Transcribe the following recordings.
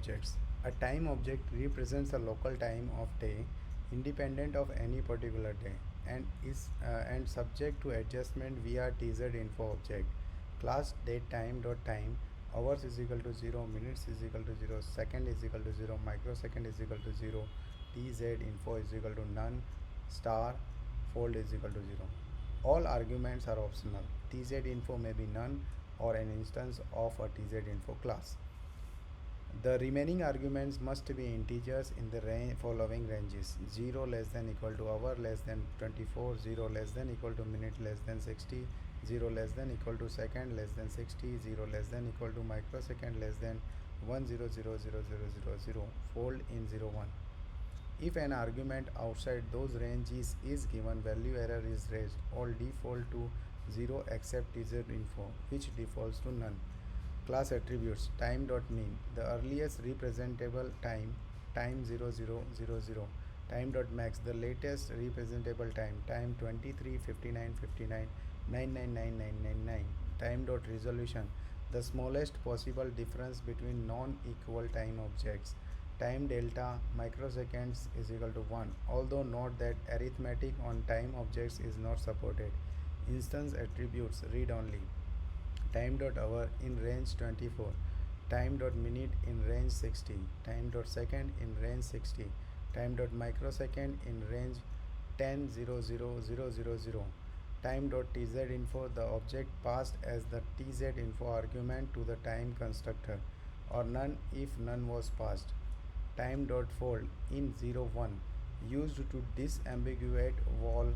objects. A time object represents a local time of day independent of any particular day and is and subject to adjustment via tz-info object. Class datetime.time, hours is equal to 0, minutes is equal to 0, second is equal to 0, microsecond is equal to 0, tz-info is equal to none, star fold is equal to 0. All arguments are optional. tz-info may be none or an instance of a tz-info class. The remaining arguments must be integers in the following ranges: 0 less than equal to hour less than 24, 0 less than equal to minute less than 60, 0 less than equal to second less than 60, 0 less than equal to microsecond less than 1000000, fold in 0 1. If an argument outside those ranges is given, value error is raised. All default to 0 except tz-info, which defaults to none. Class attributes: time.mean, the earliest representable time, time 0000. Time.max, the latest representable time, time 23:59:59, 99999. Time.resolution, the smallest possible difference between non-equal time objects. Time delta microseconds is equal to 1, although note that arithmetic on time objects is not supported. Instance attributes: read only. Time.hour in range 24, time.minute in range 60, time.second in range 60, time.microsecond in range 10,00000, time.tz-info, the object passed as the tz-info argument to the time constructor, or none if none was passed. Time.fold in 01, used to disambiguate wall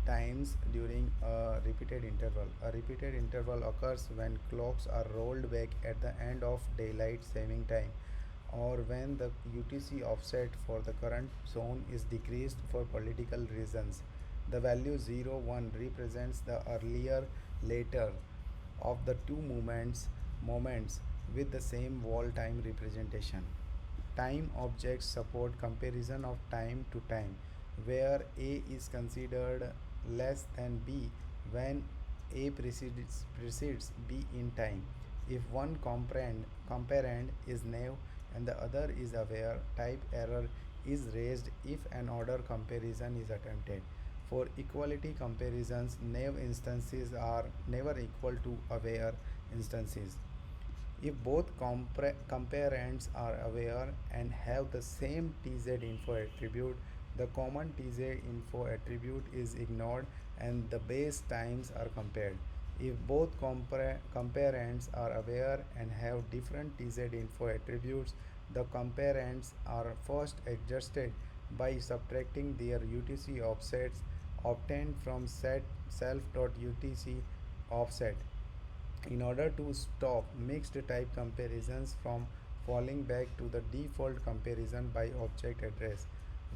times during a repeated interval. A repeated interval occurs when clocks are rolled back at the end of daylight saving time, or when the UTC offset for the current zone is decreased for political reasons. The value 01 represents the earlier later of the two moments with the same wall time representation. Time objects support comparison of time to time, where A is considered less than B when A precedes B in time. If one comparand is naive and the other is aware, type error is raised if an order comparison is attempted. For equality comparisons, naive instances are never equal to aware instances. If both comparands are aware and have the same tz-info attribute, the common tz-info attribute is ignored and the base times are compared. If both comparands are aware and have different tz-info attributes, the comparands are first adjusted by subtracting their UTC offsets obtained from set self.utc offset, in order to stop mixed type comparisons from falling back to the default comparison by object address.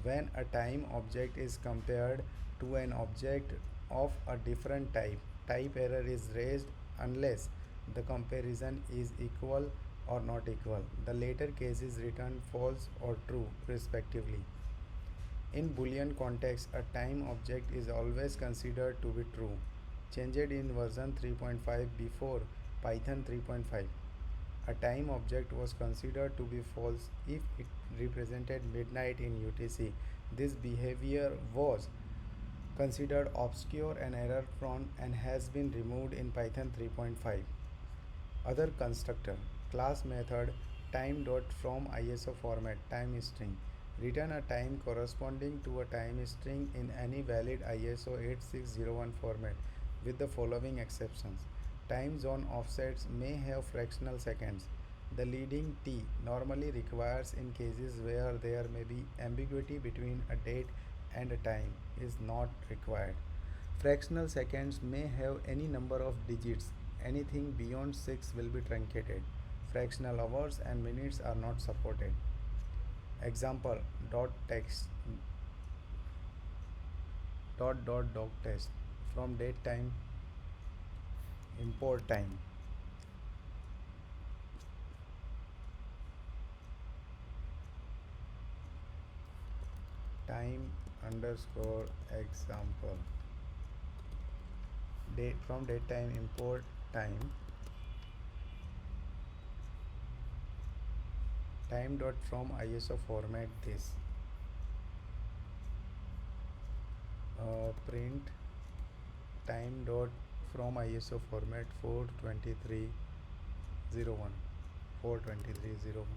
When a time object is compared to an object of a different type, type error is raised unless the comparison is equal or not equal. The later cases return false or true respectively. In Boolean context, a time object is always considered to be true. Changed in version 3.5 before Python 3.5. A time object was considered to be false if it represented midnight in UTC. This behavior was considered obscure and error prone and has been removed in Python 3.5. Other constructor: class method time.from ISO format time string. Return a time corresponding to a time string in any valid ISO 8601 format, with the following exceptions. Time zone offsets may have fractional seconds. The leading T normally requires in cases where there may be ambiguity between a date and a time is not required. Fractional seconds may have any number of digits. Anything beyond 6 will be truncated. Fractional hours and minutes are not supported. Example: dot text dot test from date time import time. Time underscore example date from date time import time Time dot from ISO format this. Print time dot from ISO format 42301. 42301.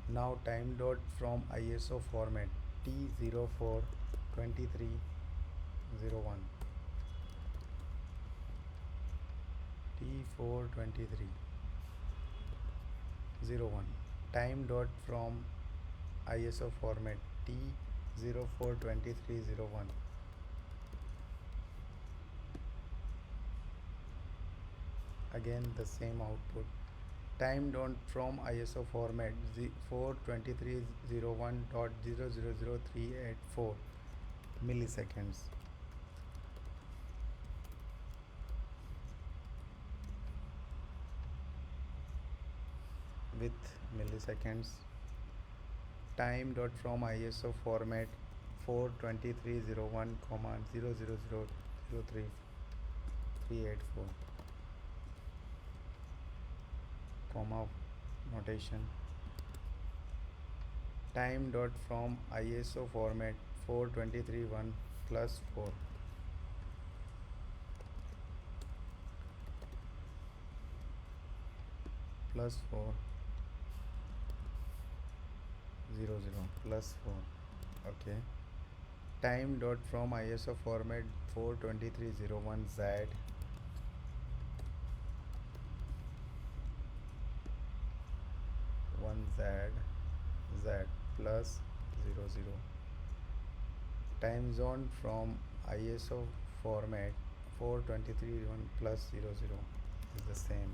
Now time dot from ISO format T042301. T42301. Time dot from ISO format T042301. Again the same output. Time dot from ISO format 42301.000384 milliseconds. With milliseconds. Time dot from ISO format 42301, 0000384, comma notation. Time dot from ISO format 4231 plus 4 plus 4 0 0 plus 4. Okay. Time dot from ISO format 42301 Z 1 Z Z plus 0 0. Time zone from ISO format 4231 plus 0 0 is the same.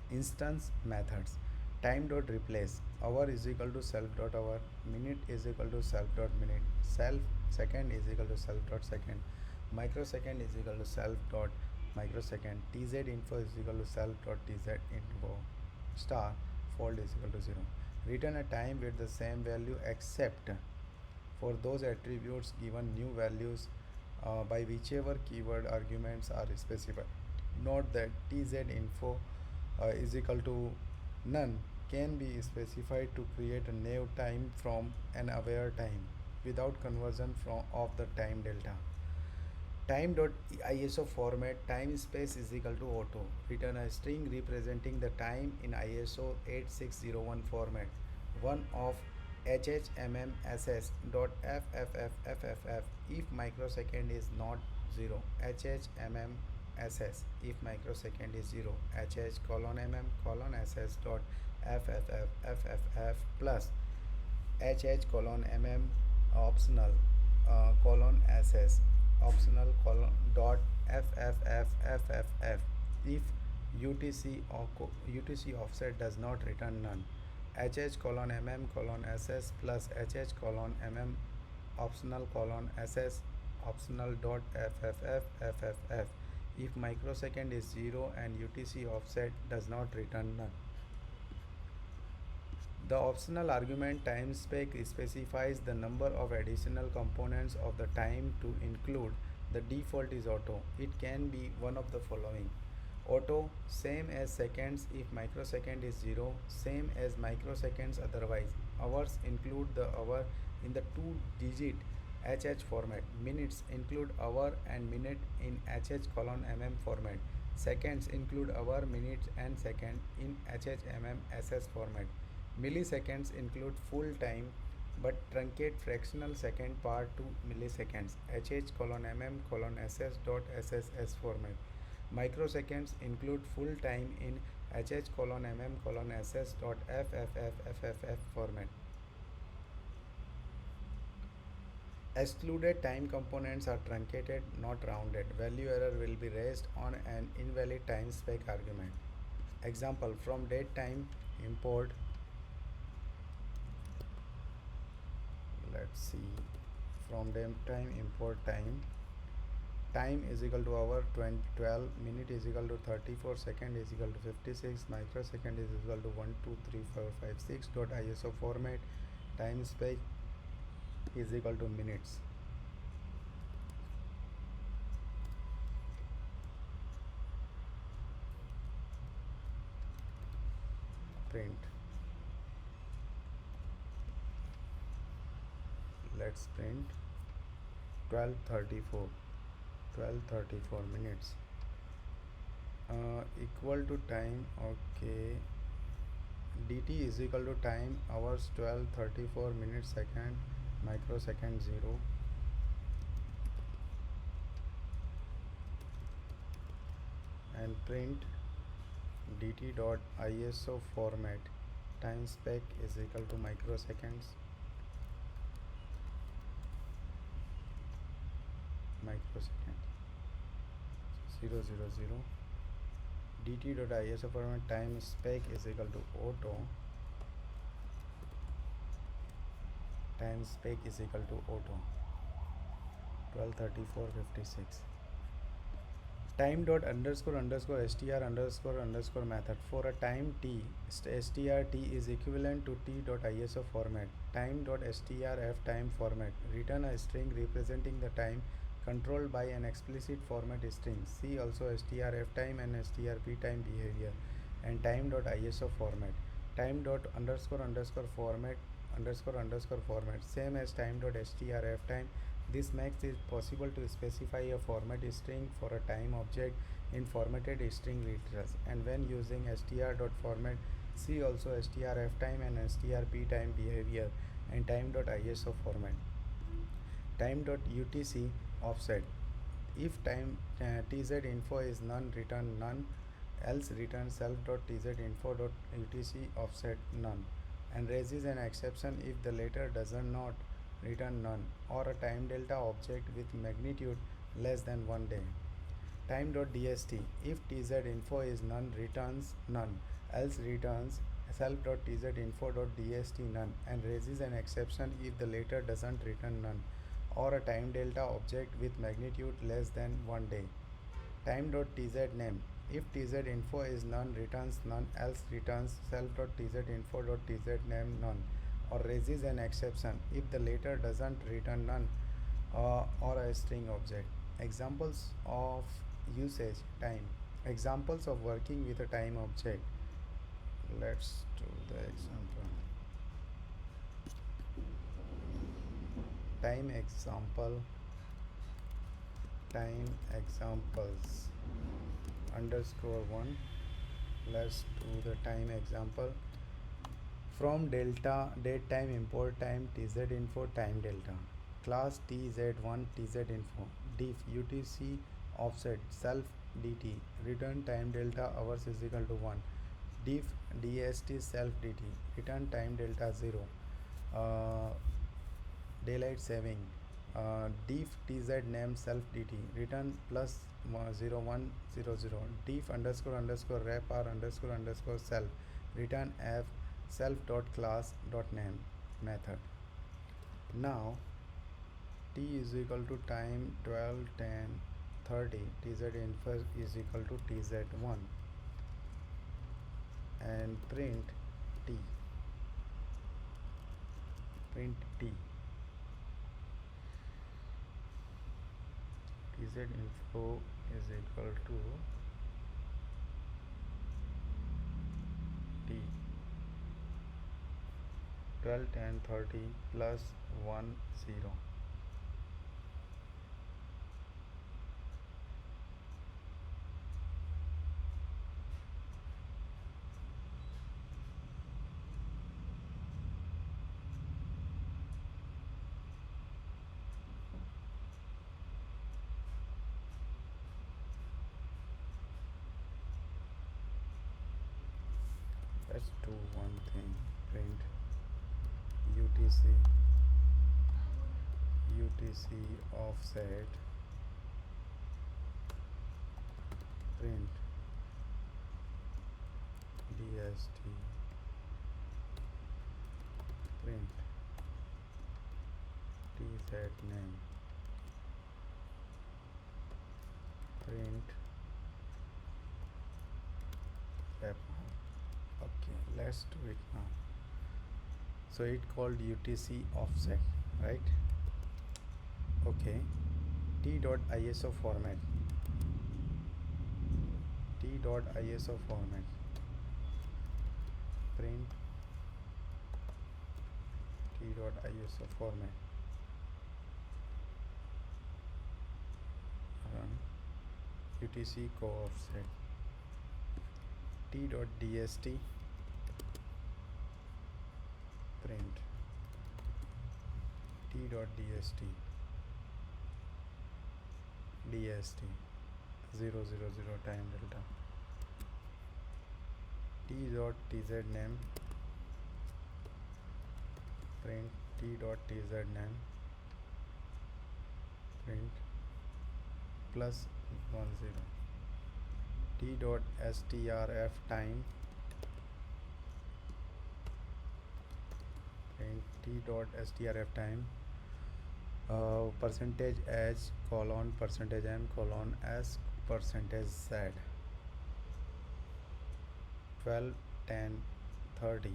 Instance methods. Time dot replace hour is equal to self dot hour, minute is equal to self dot minute, self second is equal to self dot second, microsecond is equal to self dot microsecond, tz info is equal to self dot tz info, star fold is equal to 0. Return a time with the same value except for those attributes given new values by whichever keyword arguments are specified. Note that tz info is equal to none can be specified to create a new time from an aware time without conversion from of the time delta. Time.iso format time space is equal to auto. Return a string representing the time in ISO 8601 format. One of HHMMSS dot FFFFFF if microsecond is not 0. HHMMSS if microsecond is 0. HH colon mm colon SS dot FFFFFF plus HH colon mm optional colon SS optional colon dot FFFFFF if UTC offset does not return none. HH colon mm colon SS plus HH colon mm optional colon SS optional dot FFFFFF if microsecond is 0 and UTC offset does not return none. The optional argument timespec specifies the number of additional components of the time to include. The default is auto. It can be one of the following. Auto, same as seconds if microsecond is 0, same as microseconds otherwise. Hours include the hour in the 2-digit HH format. Minutes include hour and minute in HH colon mm format. Seconds include hour, minutes and second in HH mm SS format. Milliseconds include full time but truncate fractional second part to milliseconds. HH colon mm colon SS dot SSS format. Microseconds include full time in HH colon mm colon SS dot FFFFFF format. Excluded time components are truncated, not rounded. Value error will be raised on an invalid time spec argument. Example from datetime import. Let's see. From datetime import time. Time is equal to hour 12, minute is equal to 34, second is equal to 56, microsecond is equal to 1 2 3 4 5 6 dot ISO format. Time spec is equal to minutes. Print. Let's print 12:34. 12:34 minutes. Equal to time. Okay. dt is equal to time hours 12:34 minutes second microsecond 0 and print dt dot iso format time spec is equal to microseconds microsecond 000 dt dot iso format time spec is equal to auto time spec is equal to auto 12:34:56 time dot underscore underscore str underscore underscore method for a time t strt is equivalent to t dot iso format time dot strf time format return a string representing the time controlled by an explicit format string. See also strf time and strp time behavior and time dot iso format time dot underscore underscore format underscore underscore format same as time dot strf time. This makes it possible to specify a format string for a time object in formatted string literals and when using str.format see also strf time and strp time behavior and time.iso format. Time.utc offset if time tz info is none return none else return self.tzinfo.utc offset none and raises an exception if the latter does not return none or a time delta object with magnitude less than 1 day. Time.dst if tzinfo is none returns none else returns self.tzinfo.dst none and raises an exception if the latter doesn't return none or a time delta object with magnitude less than 1 day. Time.tzname if tzinfo is none returns none else returns self.tzinfo.tzname none or raises an exception if the latter doesn't return none or a string object. Examples of usage time. Examples of working with a time object. Let's do the example. Time example. Time examples underscore 1. Let's do the time example. From delta date time import time tzinfo time delta class tz1 tzinfo diff utc offset self dt return time delta hours is equal to 1 diff dst self dt return time delta 0 uh, daylight saving diff tz name self dt return plus 0100 diff underscore underscore rep r underscore underscore self return f self dot class dot name method. Now t is equal to time 12:10:30 tz info is equal to tz1 and print t tz info is equal to t 12:10:30 plus 1 0 let's do one thing print utc offset print dst print tz name print paper. Okay, let's do it now. So it called utc offset right? Okay. T.iso format. T.iso format. Print T.iso format. Run UTC co-offset. T.dst print T.dst dst 000 time delta. T.tz name print T.tz name print plus 10. T.strf time print T.strf time percentage h colon percentage m colon s percentage z 12 10 30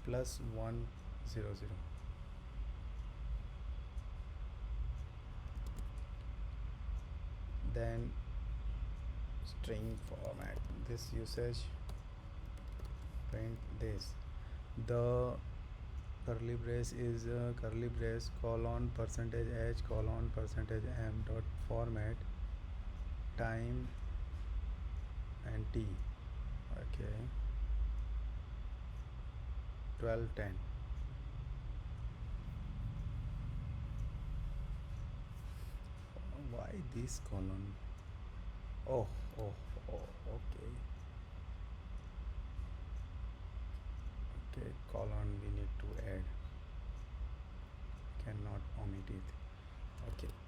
plus 100. Then string format, this usage print this. The curly brace is curly brace colon percentage h colon percentage m dot format time and t. Okay. 12 10. Why this colon? Oh, oh, oh, okay. Okay, colon we need to add, cannot omit it. Okay.